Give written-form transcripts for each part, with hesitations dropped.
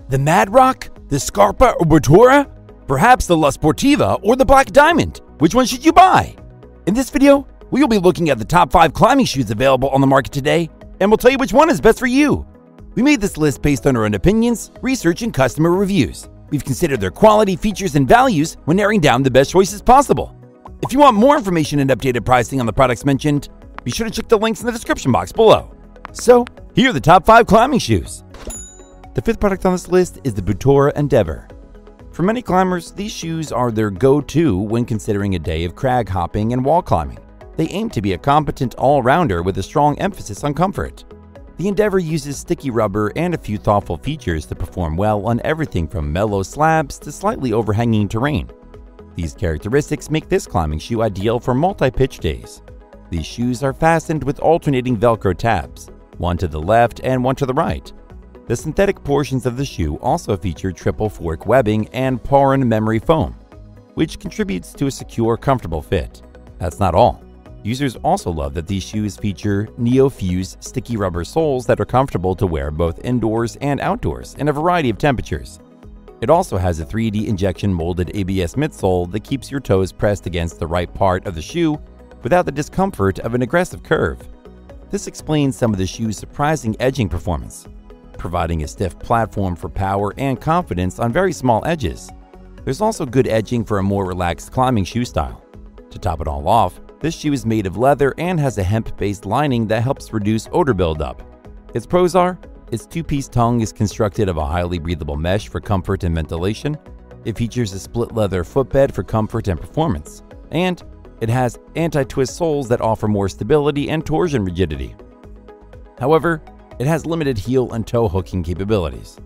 The Mad Rock? The Scarpa or Butora? Perhaps the La Sportiva or the Black Diamond? Which one should you buy? In this video, we will be looking at the top 5 climbing shoes available on the market today, and we'll tell you which one is best for you. We made this list based on our own opinions, research, and customer reviews. We've considered their quality, features, and values when narrowing down the best choices possible. If you want more information and updated pricing on the products mentioned, be sure to check the links in the description box below. So, here are the top 5 climbing shoes. The 5th product on this list is the Butora Endeavor. For many climbers, these shoes are their go-to when considering a day of crag hopping and wall climbing. They aim to be a competent all-rounder with a strong emphasis on comfort. The Endeavor uses sticky rubber and a few thoughtful features to perform well on everything from mellow slabs to slightly overhanging terrain. These characteristics make this climbing shoe ideal for multi-pitch days. These shoes are fastened with alternating Velcro tabs, one to the left and one to the right. The synthetic portions of the shoe also feature triple fork webbing and Porin memory foam, which contributes to a secure, comfortable fit. That's not all. Users also love that these shoes feature Neo-Fuse sticky rubber soles that are comfortable to wear both indoors and outdoors in a variety of temperatures. It also has a 3D injection molded ABS midsole that keeps your toes pressed against the right part of the shoe without the discomfort of an aggressive curve. This explains some of the shoe's surprising edging performance, providing a stiff platform for power and confidence on very small edges. There's also good edging for a more relaxed climbing shoe style. To top it all off, this shoe is made of leather and has a hemp-based lining that helps reduce odor buildup. Its pros are, its 2-piece tongue is constructed of a highly breathable mesh for comfort and ventilation. It features a split leather footbed for comfort and performance. And it has anti-twist soles that offer more stability and torsion rigidity. However, it has limited heel and toe hooking capabilities.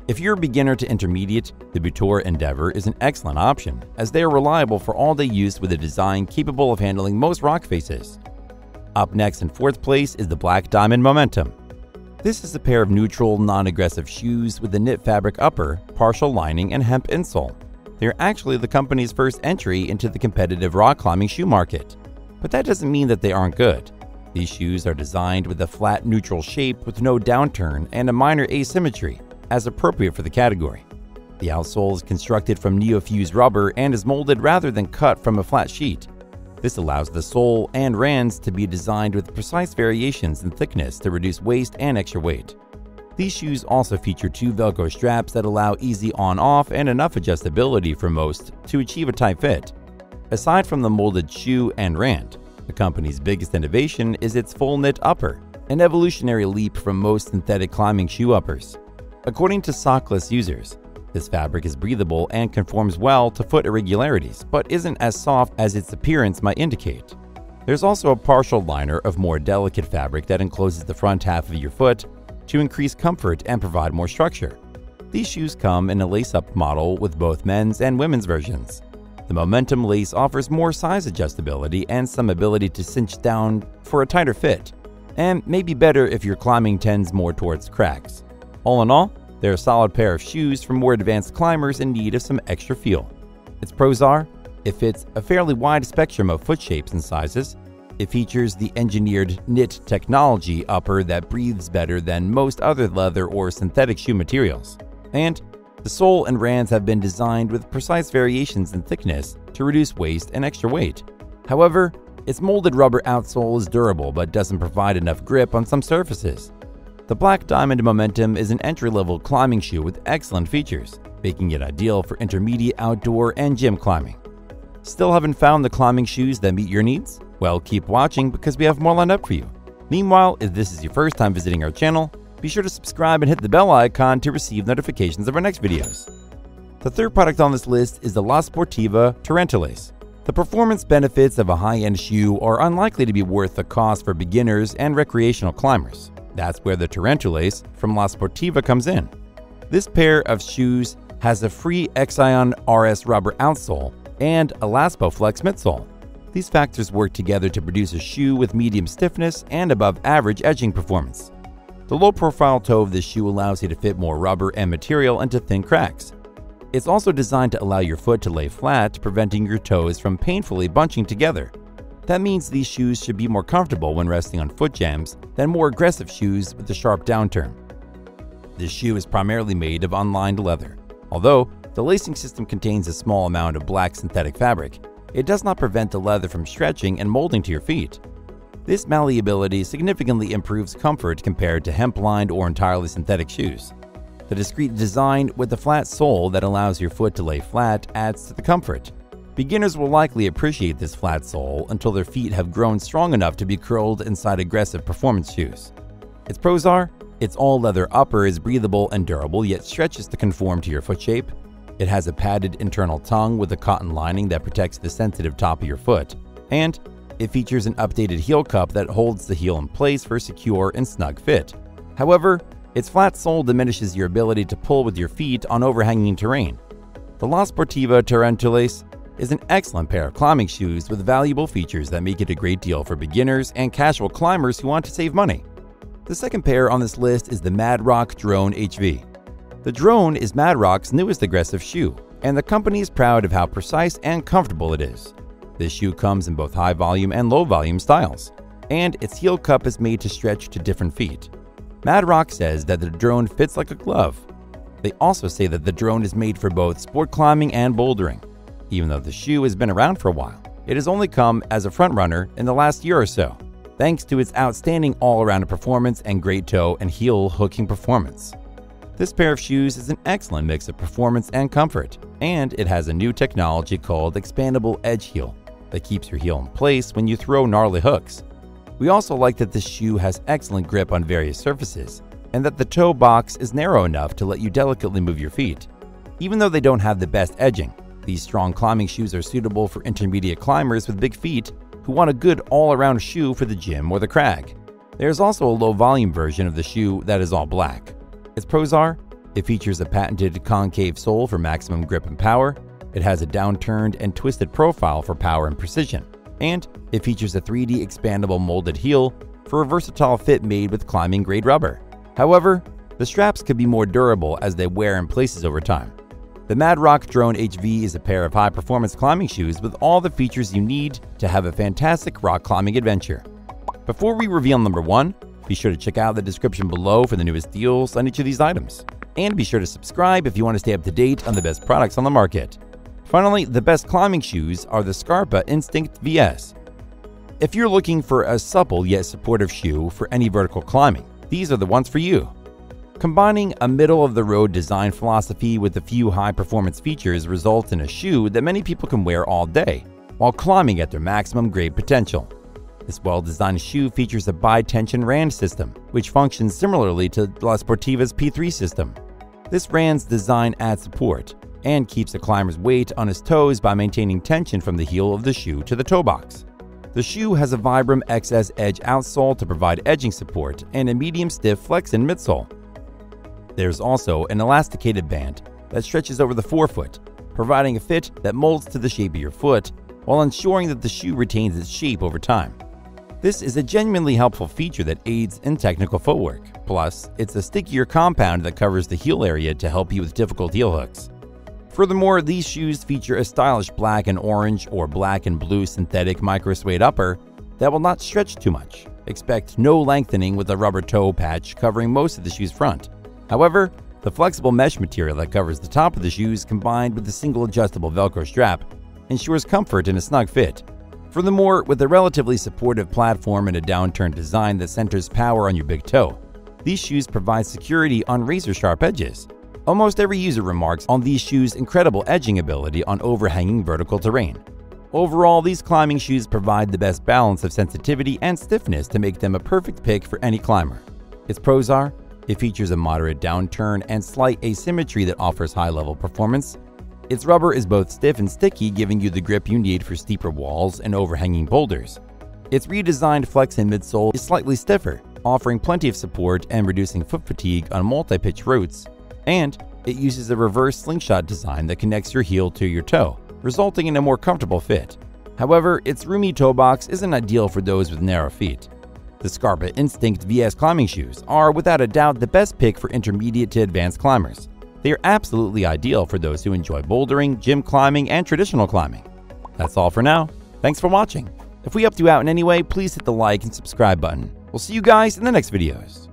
If you're a beginner to intermediate, the Butora Endeavor is an excellent option, as they are reliable for all-day use with a design capable of handling most rock faces. Up next in 4th place is the Black Diamond Momentum. This is a pair of neutral, non-aggressive shoes with a knit fabric upper, partial lining, and hemp insole. They are actually the company's first entry into the competitive rock climbing shoe market. But that doesn't mean that they aren't good. These shoes are designed with a flat, neutral shape with no downturn and a minor asymmetry, as appropriate for the category. The outsole is constructed from Neo-Fuse rubber and is molded rather than cut from a flat sheet. This allows the sole and rands to be designed with precise variations in thickness to reduce waste and extra weight. These shoes also feature 2 Velcro straps that allow easy on-off and enough adjustability for most to achieve a tight fit. Aside from the molded shoe and rand, the company's biggest innovation is its full knit upper, an evolutionary leap from most synthetic climbing shoe uppers. According to sockless users, this fabric is breathable and conforms well to foot irregularities, but isn't as soft as its appearance might indicate. There's also a partial liner of more delicate fabric that encloses the front half of your foot to increase comfort and provide more structure. These shoes come in a lace-up model with both men's and women's versions. The Momentum lace offers more size adjustability and some ability to cinch down for a tighter fit, and may be better if your climbing tends more towards cracks. All in all, they're a solid pair of shoes for more advanced climbers in need of some extra feel. Its pros are, it fits a fairly wide spectrum of foot shapes and sizes. It features the engineered knit technology upper that breathes better than most other leather or synthetic shoe materials. And the sole and rands have been designed with precise variations in thickness to reduce waste and extra weight. However, its molded rubber outsole is durable but doesn't provide enough grip on some surfaces. The Black Diamond Momentum is an entry-level climbing shoe with excellent features, making it ideal for intermediate outdoor and gym climbing. Still haven't found the climbing shoes that meet your needs? Well, keep watching because we have more lined up for you. Meanwhile, if this is your first time visiting our channel, be sure to subscribe and hit the bell icon to receive notifications of our next videos. The 3rd product on this list is the La Sportiva Tarantulace. The performance benefits of a high-end shoe are unlikely to be worth the cost for beginners and recreational climbers. That's where the Tarantulace from La Sportiva comes in. This pair of shoes has a free Exion RS rubber outsole and a LaspoFlex midsole. These factors work together to produce a shoe with medium stiffness and above-average edging performance. The low-profile toe of this shoe allows you to fit more rubber and material into thin cracks. It's also designed to allow your foot to lay flat, preventing your toes from painfully bunching together. That means these shoes should be more comfortable when resting on foot jams than more aggressive shoes with a sharp downturn. This shoe is primarily made of unlined leather. Although the lacing system contains a small amount of black synthetic fabric, it does not prevent the leather from stretching and molding to your feet. This malleability significantly improves comfort compared to hemp-lined or entirely synthetic shoes. The discreet design with the flat sole that allows your foot to lay flat adds to the comfort. Beginners will likely appreciate this flat sole until their feet have grown strong enough to be curled inside aggressive performance shoes. Its pros are: its all-leather upper is breathable and durable yet stretches to conform to your foot shape. It has a padded internal tongue with a cotton lining that protects the sensitive top of your foot. And it features an updated heel cup that holds the heel in place for a secure and snug fit. However, its flat sole diminishes your ability to pull with your feet on overhanging terrain. The Sportiva Tarantulace is an excellent pair of climbing shoes with valuable features that make it a great deal for beginners and casual climbers who want to save money. The second pair on this list is the Madrock Drone HV. The Drone is Madrock's newest aggressive shoe, and the company is proud of how precise and comfortable it is. This shoe comes in both high volume and low volume styles, and its heel cup is made to stretch to different feet. Madrock says that the Drone fits like a glove. They also say that the Drone is made for both sport climbing and bouldering. Even though the shoe has been around for a while, it has only come as a frontrunner in the last year or so, thanks to its outstanding all-around performance and great toe and heel hooking performance. This pair of shoes is an excellent mix of performance and comfort, and it has a new technology called expandable edge heel that keeps your heel in place when you throw gnarly hooks. We also like that this shoe has excellent grip on various surfaces, and that the toe box is narrow enough to let you delicately move your feet. Even though they don't have the best edging, these strong climbing shoes are suitable for intermediate climbers with big feet who want a good all-around shoe for the gym or the crag. There's also a low-volume version of the shoe that is all black. Its pros are: it features a patented concave sole for maximum grip and power, it has a downturned and twisted profile for power and precision, and it features a 3D expandable molded heel for a versatile fit made with climbing-grade rubber. However, the straps could be more durable as they wear in places over time. The Madrock Drone HV is a pair of high-performance climbing shoes with all the features you need to have a fantastic rock climbing adventure. Before we reveal number 1, be sure to check out the description below for the newest deals on each of these items. And be sure to subscribe if you want to stay up to date on the best products on the market. Finally, the best climbing shoes are the SCARPA Instinct VS. If you're looking for a supple yet supportive shoe for any vertical climbing, these are the ones for you. Combining a middle-of-the-road design philosophy with a few high-performance features results in a shoe that many people can wear all day, while climbing at their maximum grade potential. This well-designed shoe features a bi-tension RAND system, which functions similarly to La Sportiva's P3 system. This RAND's design adds support and keeps the climber's weight on his toes by maintaining tension from the heel of the shoe to the toe box. The shoe has a Vibram XS Edge outsole to provide edging support and a medium-stiff flex-in midsole. There's also an elasticated band that stretches over the forefoot, providing a fit that molds to the shape of your foot while ensuring that the shoe retains its shape over time. This is a genuinely helpful feature that aids in technical footwork. Plus, it's a stickier compound that covers the heel area to help you with difficult heel hooks. Furthermore, these shoes feature a stylish black and orange or black and blue synthetic micro-suede upper that will not stretch too much. Expect no lengthening with a rubber toe patch covering most of the shoe's front. However, the flexible mesh material that covers the top of the shoes combined with a single adjustable Velcro strap ensures comfort and a snug fit. Furthermore, with a relatively supportive platform and a downturned design that centers power on your big toe, these shoes provide security on razor-sharp edges. Almost every user remarks on these shoes' incredible edging ability on overhanging vertical terrain. Overall, these climbing shoes provide the best balance of sensitivity and stiffness to make them a perfect pick for any climber. Its pros are: it features a moderate downturn and slight asymmetry that offers high-level performance. Its rubber is both stiff and sticky, giving you the grip you need for steeper walls and overhanging boulders. Its redesigned flex-in midsole is slightly stiffer, offering plenty of support and reducing foot fatigue on multi-pitch routes. And it uses a reverse slingshot design that connects your heel to your toe, resulting in a more comfortable fit. However, its roomy toe box isn't ideal for those with narrow feet. The SCARPA Instinct VS climbing shoes are without a doubt the best pick for intermediate to advanced climbers. They are absolutely ideal for those who enjoy bouldering, gym climbing, and traditional climbing. That's all for now. Thanks for watching. If we helped you out in any way, please hit the like and subscribe button. We'll see you guys in the next videos.